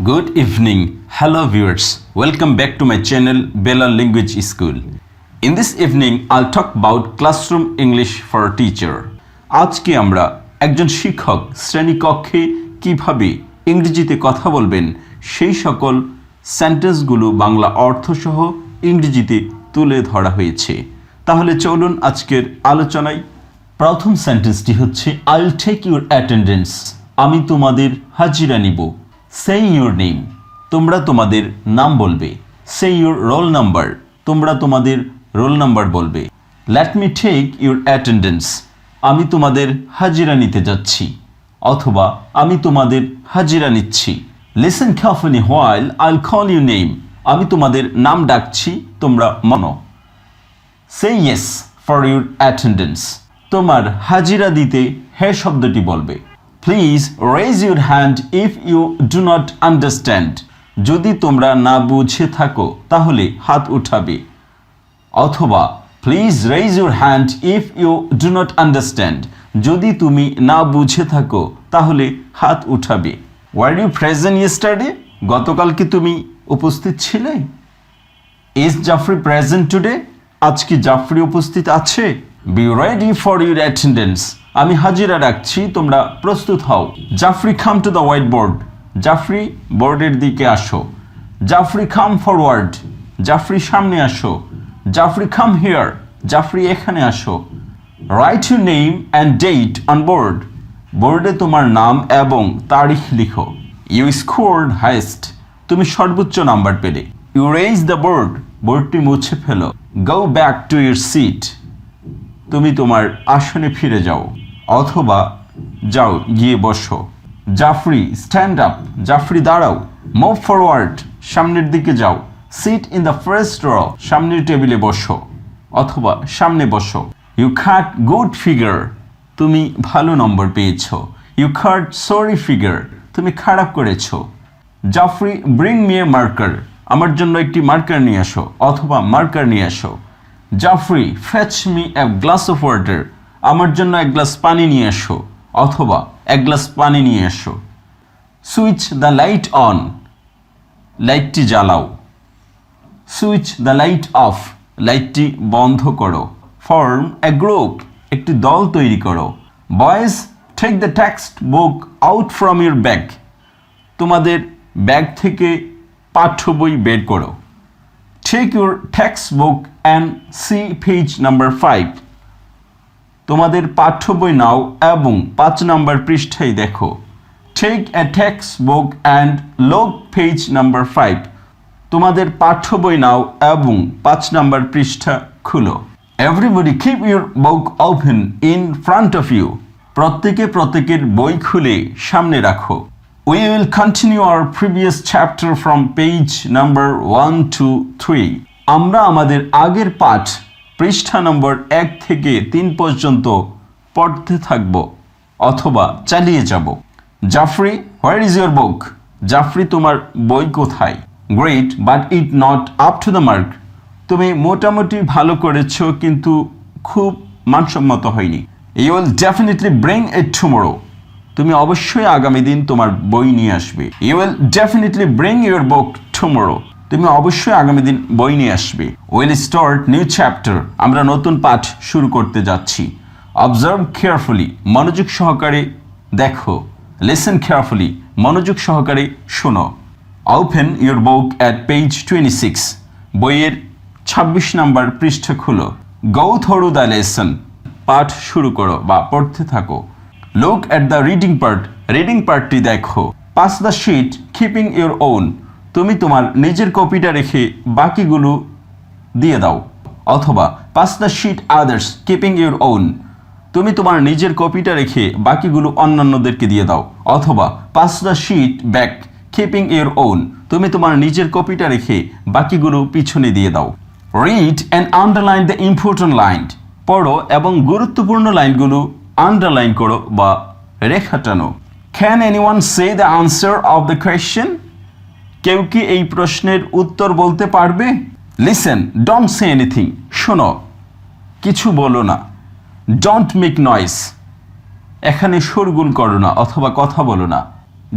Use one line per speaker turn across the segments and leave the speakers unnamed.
Good evening. Hello viewers. Welcome back to my channel Bella Language School. In this evening I'll talk about classroom English for a teacher. আজকে আমরা একজন শিক্ষক শ্রেণীকক্ষে কিভাবে ইংরেজিতে কথা বলবেন সেই সকল সেন্টেন্সগুলো বাংলা অর্থসহ ইংরেজিতে তুলে ধরা হয়েছে। তাহলে চলুন আজকের আলোচনায়। প্রথম সেন্টেন্সটি হচ্ছে I'll take your attendance. আমি তোমাদের হাজিরা নিব। Say your name. তোমরা তোমাদের নাম বলবে। Say your roll number. তোমরা তোমাদের রোল নাম্বার বলবে। Let me take your attendance. আমি তোমাদের হাজিরা নিতে যাচ্ছি অথবা আমি তোমাদের হাজিরা নিচ্ছি। Listen carefully while I'll call your name. আমি তোমাদের নাম ডাকছি, তোমরা মানো। Say yes for your attendance. তোমার হাজিরা দিতে হ্যাঁ শব্দটি বলবে। Please raise your hand if you do not understand. যদি তোমরা না বুঝে থাকো তাহলে হাত উঠাবে অথবা Please raise your hand if you do not understand. যদি তুমি না বুঝে থাকো তাহলে হাত উঠাবে। Were you present yesterday? গতকাল কি তুমি উপস্থিত ছিলে? Is Jeffrey present today? আজ কি জাফরি উপস্থিত আছে? Be ready for your attendance. আমি হাজিরা রাখছি, তোমরা প্রস্তুত হও। Jafri come to the whiteboard. Jafri বোর্ডের দিকে আসো। Jafri come forward. জাফরি সামনে আসো। Jafri come here. জাফরি এখানে আসো। Write your name and date on board. বোর্ডে তোমার নাম এবং তারিখ লিখো। You scored highest. তুমি সর্বোচ্চ নাম্বার পেলে। You raise the board. বোর্ডটি মুছে ফেলো। Go back to your seat. তুমি তোমার আসনে ফিরে যাও অথবা যাও গিয়ে বসো। Jafri stand up. জাফরি দাঁড়াও। Move forward. সামনের দিকে যাও। সিট ইন দ্য ফার্স্ট র। সামনের টেবিলে বসো অথবা সামনে বসো। You cut good figure. তুমি ভালো নম্বর পেয়েছো। You cut sorry figure. তুমি খারাপ করেছো। Jafri bring me a marker. আমার জন্য একটি মার্কার নিয়ে আসো অথবা মার্কার নিয়ে আসো। Jafri fetch me a glass of water. আমার জন্য এক গ্লাস পানি নিয়ে আসো অথবা এক গ্লাস পানি নিয়ে আসো। Switch the light on. লাইটটি জ্বালাও। Switch the light off. লাইটটি বন্ধ করো। Form a group. একটি দল তৈরি করো। Boys take the text book out from your bag. তোমাদের ব্যাগ থেকে পাঠ্য বই বের করো। Take your text book and see page number 5। তোমাদের পাঠ্য বই নাও এবং 5 নম্বর পৃষ্ঠায় দেখো। Take a text book and look page number 5। তোমাদের পাঠ্য বই নাও এবং 5 নম্বর পৃষ্ঠা খুলো। Everybody keep your book open in front of you. প্রত্যেকের বই খুলে সামনে রাখো। We will continue our previous chapter from page number 1 to 3. আমরা আমাদের আগের পাঠ পৃষ্ঠা নম্বর 1 থেকে 3 পর্যন্ত পড়তে থাকব অথবা চালিয়ে যাব। Jafri where is your book? Jafri তোমার বই কোথায়? Great but it not up to the mark. তুমি মোটামুটি ভালো করেছো কিন্তু খুব মানসম্মত হয়নি। You will definitely bring it tomorrow. তুমি অবশ্যই আগামী দিন তোমার বই নিয়ে আসবে। You will definitely bring your book tomorrow. তুমি অবশ্যই আগামী দিন বই নিয়ে আসবে। We'll start new chapter. আমরা নতুন পাঠ শুরু করতে যাচ্ছি। Observe carefully. মনোযোগ সহকারে দেখো। Listen carefully. মনোযোগ সহকারে শোনো। Open your book at page 26. বইয়ের 26 নম্বর পৃষ্ঠা খুলো। Go through the lesson. পাঠ শুরু করো বা পড়তে থাকো। Look at the reading part. Reading পার্টটি দেখো। Pass the sheet keeping your own. তুমি তোমার নিজের কপিটা রেখে বাকিগুলো দিয়ে দাও অথবা Pass the sheet others keeping your own. তুমি তোমার নিজের কপিটা রেখে বাকিগুলো অন্যান্যদেরকে দিয়ে দাও অথবা Pass the sheet back keeping your own. তুমি তোমার নিজের কপিটা রেখে বাকিগুলো পিছনে দিয়ে দাও। Read and underline the important line. পড়ো এবং গুরুত্বপূর্ণ লাইনগুলো আন্ডারলাইন করো বা রেখা টানো। Can anyone say the answer of the question? কেউ কি এই প্রশ্নের উত্তর বলতে পারবে? Listen, don't say anything. শোনো, কিছু বলো না। Don't make noise. এখানে শোরগোল করো না অথবা কথা বলো না।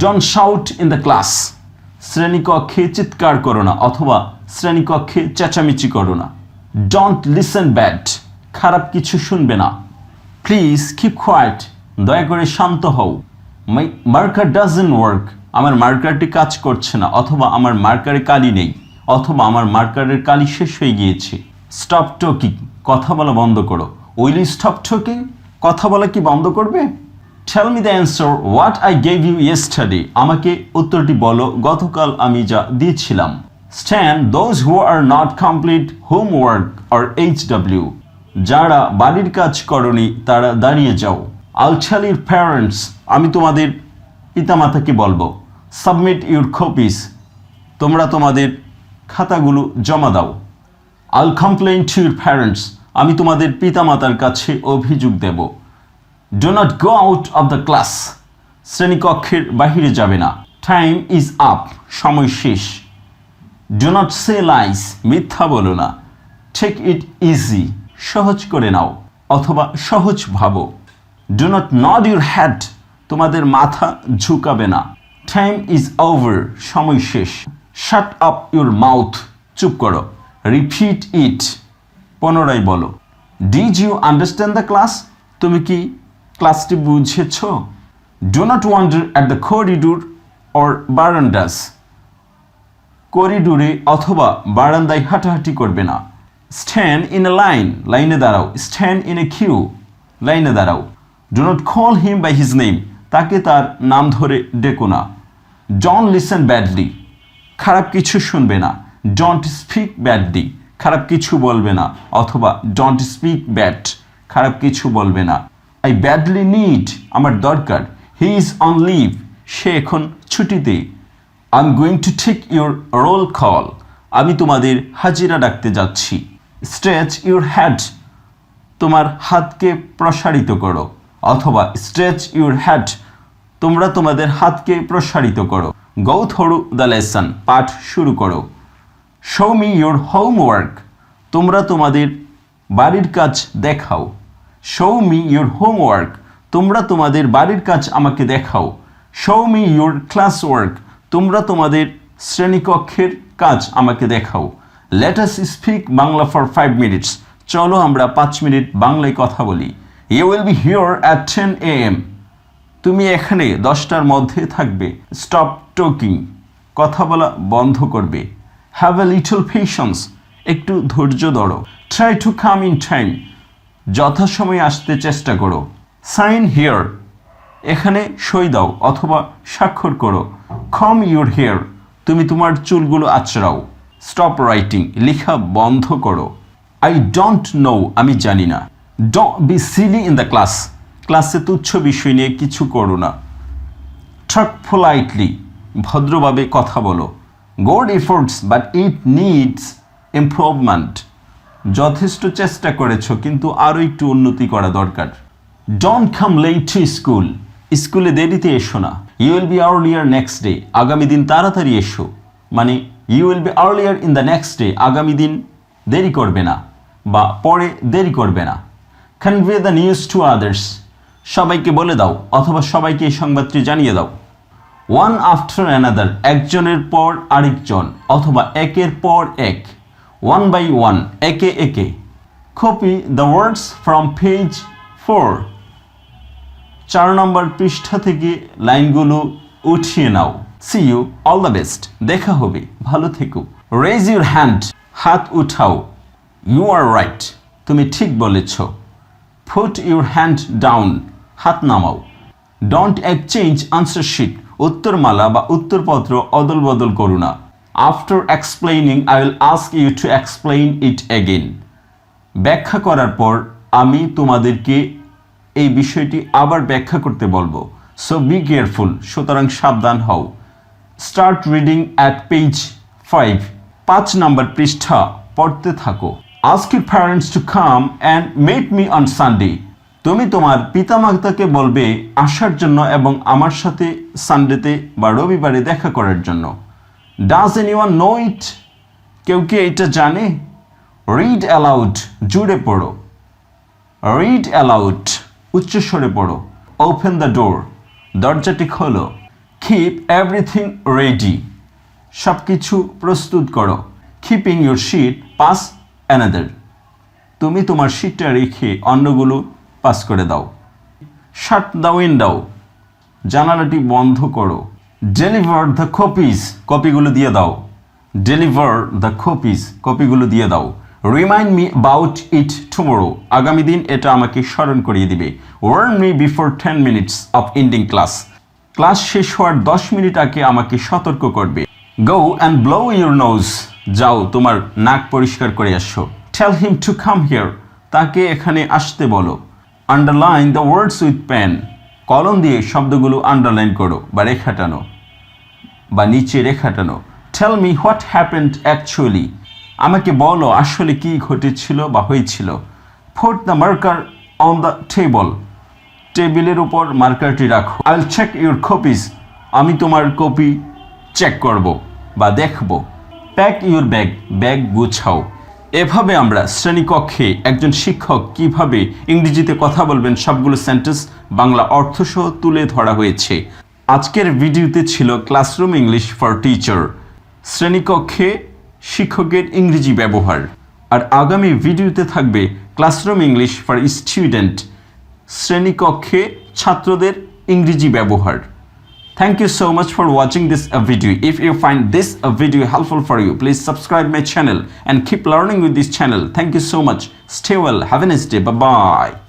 Don't shout in the class. শ্রেণীকক্ষে চিৎকার করো না অথবা শ্রেণীকক্ষে চেঁচামেচি করো না। ডোন্ট লিসেন ব্যাড, খারাপ কিছু শুনবে না। প্লিজ কিপ কোয়াইট, দয়া করে শান্ত হও। মাই মার্কার ডাজন্ট ওয়ার্ক, আমার মার্কারটি কাজ করছে না অথবা আমার মার্কারে কালি নেই অথবা আমার মার্কারের কালি শেষ হয়ে গিয়েছে। স্টপ টকিং, কথা বলা বন্ধ করো। উইল ইউ স্টপ টকিং, কথা বলা কি বন্ধ করবে? Tell me the answer what I gave you yesterday, আমাকে উত্তরটি বলো গতকাল আমি যা দিয়েছিলাম। Stand those who are not complete homework or HW, যারা বাড়ির কাজ করনি তারা দাঁড়িয়ে যাও। আল টেল ইউর প্যারেন্টস, আমি তোমাদের পিতামাতাকে বলবো। সাবমিট ইউর কপিস, তোমরা তোমাদের খাতাগুলো জমা দাও। I'll complain to your parents, আমি তোমাদের পিতামাতার কাছে অভিযোগ দেব। Do not go out of the class, শ্রেণীকক্ষের বাহিরে যাবে না। টাইম ইজ আপ, সময় শেষ। ডো নট সে লাইস, মিথ্যা বলো না। টেক ইট ইজি, সহজ করে নাও অথবা সহজ ভাবো। Do not nod your head, তোমাদের মাথা ঝুঁকাবে না। টাইম ইজ ওভার, সময় শেষ। শাট আপ ইউর মাউথ, চুপ করো। রিপিট ইট, পুনরায় বলো। Did you understand the class, তুমি কি ক্লাসটি বুঝেছ? Do not wander at the corridor or verandas, করিডোরে অথবা বারান্দায় হাঁটাহাঁটি করবে না। স্ট্যান্ড ইন এ লাইন, লাইনে দাঁড়াও। স্ট্যান্ড ইন এ কিউ, লাইনে দাঁড়াও। Do not call him by his name, তাকে তার নাম ধরে ডেকো না। ডোন্ট লিসেন ব্যাডলি, খারাপ কিছু শুনবে না। ডোন্ট স্পিক ব্যাডলি, খারাপ কিছু বলবে না অথবা ডোন্ট স্পিক ব্যাড, খারাপ কিছু বলবে না। আই ব্যাডলি নিড, আমার দরকার। হি ইজ অন লিভ, সে এখন ছুটিতে। I am going to take your roll call, আমি তোমাদের হাজিরা ডাকতে যাচ্ছি। স্ট্রেচ ইউর হ্যাড, তোমার হাতকে প্রসারিত করো অথবা স্ট্রেচ ইউর হ্যাড, তোমরা তোমাদের হাতকে প্রসারিত করো। গো থ্রু দ্য লেসন, পাঠ শুরু করো। শো মি ইউর হোমওয়ার্ক, তোমরা তোমাদের বাড়ির কাজ দেখাও। শো মি ইউর হোমওয়ার্ক, তোমরা তোমাদের বাড়ির কাজ আমাকে দেখাও। Show me your class work, তোমরা তোমাদের শ্রেণীকক্ষের কাজ আমাকে দেখাও। Let us speak Bangla for 5 minutes, চলো আমরা 5 মিনিট বাংলায় কথা বলি। You will be here at 10 AM, তুমি এখানে 10টার মধ্যে থাকবে। স্টপ টকিং, কথা বলা বন্ধ করবে। হ্যাভ এ লিটল পেশেন্স, একটু ধৈর্য ধরো। Try to come in time, যথাসময়ে আসতে চেষ্টা করো। সাইন হিয়ার, এখানে সই দাও অথবা স্বাক্ষর করো। কম ইউর হেয়ার, তুমি তোমার চুলগুলো আঁচড়াও। স্টপ রাইটিং, লেখা বন্ধ করো। আই ডোন্ট নো, আমি জানি না। Don't be silly in the class, ক্লাসে তুচ্ছ বিষয় নিয়ে কিছু করো না। টক পোলাইটলি, ভদ্রভাবে কথা বলো। Good efforts but it needs improvement, যথেষ্ট চেষ্টা করেছো কিন্তু আরও একটু উন্নতি করা দরকার। Don't come late to school, স্কুলে দেরিতে এসো না। You will be earlier next day, আগামী দিন তাড়াতাড়ি এসো। মানে you will be earlier in the next day, আগামী দিন দেরি করবে না বা পরে দেরি করবে না। Convey the news to others, সবাইকে বলে দাও অথবা সবাইকে এই সংবাদটি জানিয়ে দাও। ওয়ান আফটার অ্যানাদার, একজনের পর আরেকজন অথবা একের পর এক। ওয়ান বাই ওয়ান, একে একে। Copy the words from page 4, 4 নম্বর পৃষ্ঠা থেকে লাইনগুলো উঠিয়ে নাও। See you, all the best, দেখা হবে, ভালো থেকো। রেজ ইউর হ্যান্ড, হাত উঠাও। ইউ আর রাইট, তুমি ঠিক বলেছ। পুট ইউর হ্যান্ড ডাউন, হাত নামাও। ডোন্ট এক্সচেঞ্জ আনসার শিট, উত্তরমালা বা উত্তরপত্র অদল বদল করো না। After explaining I will ask you to explain it again, ব্যাখ্যা করার পর আমি তোমাদেরকে এই বিষয়টি আবার ব্যাখ্যা করতে বলবো। সো বি কেয়ারফুল, সুতরাং সাবধান হও। Start reading at page 5, 5 number পৃষ্ঠা পড়তে থাকো। Ask your parents to come and meet me on Sunday, তুমি তোমার পিতামাতাকে বলবে আসার জন্য এবং আমার সাথে সানডেতে বা রবিবারে দেখা করার জন্য। ডাজ এনিওয়ান নো ইট, কেউ কি এটা জানে? রিড অ্যালাউড, জুড়ে পড়ো। রিড অ্যালাউড, উচ্চস্বরে পড়ো। ওপেন দ্য ডোর, দরজাটি খোলো। কিপ এভরিথিং রেডি, সব কিছু প্রস্তুত করো। Keeping your sheet pass another, তুমি তোমার শিটটা রেখে অন্যগুলো পাস করে দাও। শাট দ্য উইন্ডো, জানালাটি বন্ধ করো। ডেলিভার দ্য কপিজ, কপিগুলো দিয়ে দাও। ডেলিভার দ্য কপিজ, কপিগুলো দিয়ে দাও। Remind me about it tomorrow, আগামী দিন এটা আমাকে স্মরণ করিয়ে দিবে। Warn me before 10 minutes of ending class, class শেষ হওয়ার 10 মিনিট আগে আমাকে সতর্ক করবে। Go and blow your nose, যাও তোমার নাক পরিষ্কার করে আসো। টেল হিম টু কাম হিয়ার, তাকে এখানে আসতে বলো। Underline the words with pen, কলম দিয়ে শব্দগুলো আন্ডারলাইন করো বা রেখা টানো বা নিচে রেখা টানো। Tell me what happened actually, আমাকে বলো আসলে কি ঘটেছিল বা হয়েছিল। Put the marker on the table, টেবিলের উপর মার্কারটি রাখো। I will check your copies, আমি তোমার কপি চেক করব বা দেখব। প্যাক ইউর ব্যাগ, ব্যাগ গুছাও। এভাবে আমরা শ্রেণীকক্ষে একজন শিক্ষক কিভাবে ইংরেজিতে কথা বলবেন সবগুলো সেন্টেন্স বাংলা অর্থসহ তুলে ধরা হয়েছে। আজকের ভিডিওতে ছিল ক্লাসরুম ইংলিশ ফর টিচার, শ্রেণীকক্ষে শিক্ষকের ইংরেজি ব্যবহার। আর আগামী ভিডিওতে থাকবে ক্লাসরুম ইংলিশ ফর স্টুডেন্ট, শ্রেণীকক্ষে ছাত্রদের ইংরেজি ব্যবহার। Thank you so much for watching this video. If you find this video helpful for you, please subscribe my channel and keep learning with this channel. Thank you so much. Stay well. Have a nice day. Bye-bye.